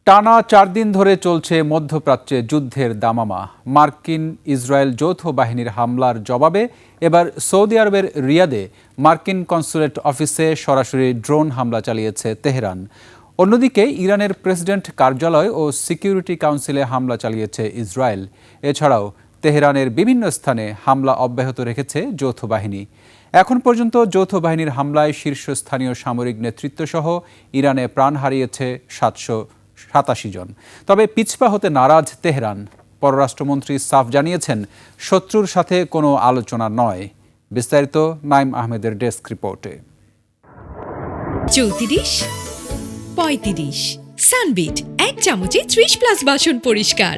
টানা 4 দিন ধরে চলছে মধ্যপ্রাচ্যে যুদ্ধের দামামা। মার্কিন ইসরায়েল যৌথ বাহিনীর হামলার জবাবে এবার সৌদি আরবের রিয়াদে মার্কিন কনসুলেট অফিসে সরাসরি ড্রোন হামলা চালিয়েছে তেহরান। অন্যদিকে ইরানের প্রেসিডেন্ট কার্যালয় ও সিকিউরিটি কাউন্সিলে হামলা চালিয়েছে ইসরায়েল। এছাড়াও তেহরানের বিভিন্ন স্থানে হামলা অব্যাহত রেখেছে যৌথ বাহিনী। এখন পর্যন্ত যৌথ বাহিনীর হামলায় শীর্ষস্থানীয় সামরিক নেতৃত্বসহ ইরানে প্রাণ হারিয়েছে 787 জন। তবে পিছপা হতে নারাজ তেহরান। পররাষ্ট্রমন্ত্রী সাফ জানিয়েছেন, শত্রুর সাথে কোনো আলোচনা নয়। বিস্তারিত নাইম আহমেদের ডেস্ক রিপোর্টে। 34, 35 সানবিট 1 চামচে 30+ বাসন পরিষ্কার।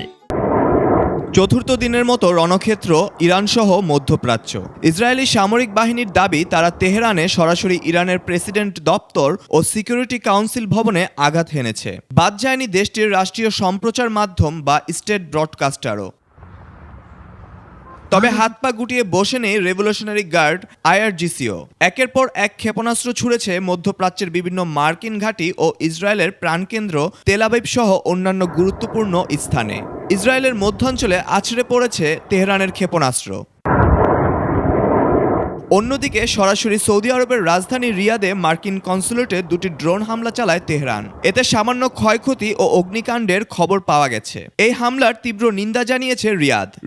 চতুর্থ দিনের মতো রণক্ষেত্র ইরানসহ মধ্যপ্রাচ্য। ইসরায়েলি সামরিক বাহিনীর দাবি, তারা তেহরানে সরাসরি ইরানের প্রেসিডেন্ট দপ্তর ও সিকিউরিটি কাউন্সিল ভবনে আঘাত হেনেছে। বাদ যায়নি দেশটির রাষ্ট্রীয় সম্প্রচার মাধ্যম বা স্টেট ব্রডকাস্টারও। তবে হাত পা গুটিয়ে বসে নেই রেভলিউশনারি গার্ড আইআরজিসিও। একের পর এক ক্ষেপণাস্ত্র ছুড়েছে মধ্যপ্রাচ্যের বিভিন্ন মার্কিন ঘাঁটি ও ইসরায়েলের প্রাণকেন্দ্র তেল আবিব সহ অন্যান্য গুরুত্বপূর্ণ স্থানে। ইসরায়েলের মধ্যাঞ্চলে আছড়ে পড়েছে তেহরানের ক্ষেপণাস্ত্র। অন্যদিকে সরাসরি সৌদি আরবের রাজধানী রিয়াদে মার্কিন কনসুলেটে 2টি ড্রোন হামলা চালায় তেহরান। এতে সামান্য ক্ষয়ক্ষতি ও অগ্নিকাণ্ডের খবর পাওয়া গেছে। এই হামলার তীব্র নিন্দা জানিয়েছে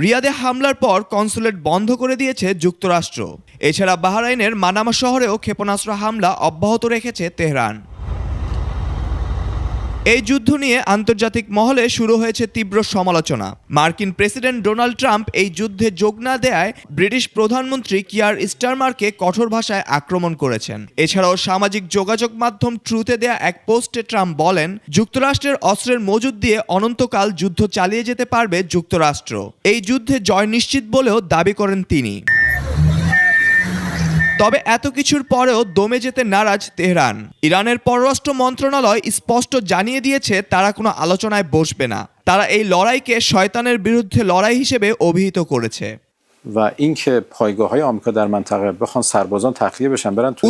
রিয়াদে হামলার পর কনসুলেট বন্ধ করে দিয়েছে যুক্তরাষ্ট্র। এছাড়া বাহরাইনের মানামা শহরেও ক্ষেপণাস্ত্র হামলা অব্যাহত রেখেছে তেহরান। এই যুদ্ধ নিয়ে আন্তর্জাতিক মহলে শুরু হয়েছে তীব্র সমালোচনা। মার্কিন প্রেসিডেন্ট ডোনাল্ড ট্রাম্প এই যুদ্ধে যোগ না দেয়ায় ব্রিটিশ প্রধানমন্ত্রী কিয়ার স্টারমারকে কঠোর ভাষায় আক্রমণ করেছেন। এছাড়াও সামাজিক যোগাযোগ মাধ্যম ট্রুথে দেয়া এক পোস্টে ট্রাম্প বলেন, যুক্তরাষ্ট্রের অস্ত্রের মজুদ দিয়ে অনন্তকাল যুদ্ধ চালিয়ে যেতে পারবে যুক্তরাষ্ট্র। এই যুদ্ধে জয় নিশ্চিত বলেও দাবি করেন তিনি। তবে এত কিছুর পরেও দমে যেতে নারাজ তেহরান। ইরানের পররাষ্ট্র মন্ত্রণালয় স্পষ্ট জানিয়ে দিয়েছে, তারা কোনো আলোচনায় বসবে না। তারা এই লড়াইকে শয়তানের বিরুদ্ধে লড়াই হিসেবে অভিহিত করেছে।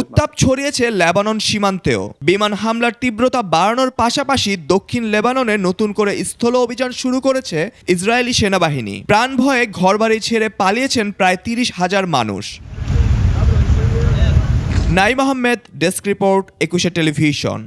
উত্তাপ ছড়িয়েছে লেবানন সীমান্তেও। বিমান হামলার তীব্রতা বাড়ানোর পাশাপাশি দক্ষিণ লেবাননে নতুন করে স্থল অভিযান শুরু করেছে ইসরায়েলি সেনাবাহিনী। প্রাণ ভয়ে ঘরবাড়ি ছেড়ে পালিয়েছেন প্রায় 30,000 মানুষ। Naim Ahmed, desk report, 21 television.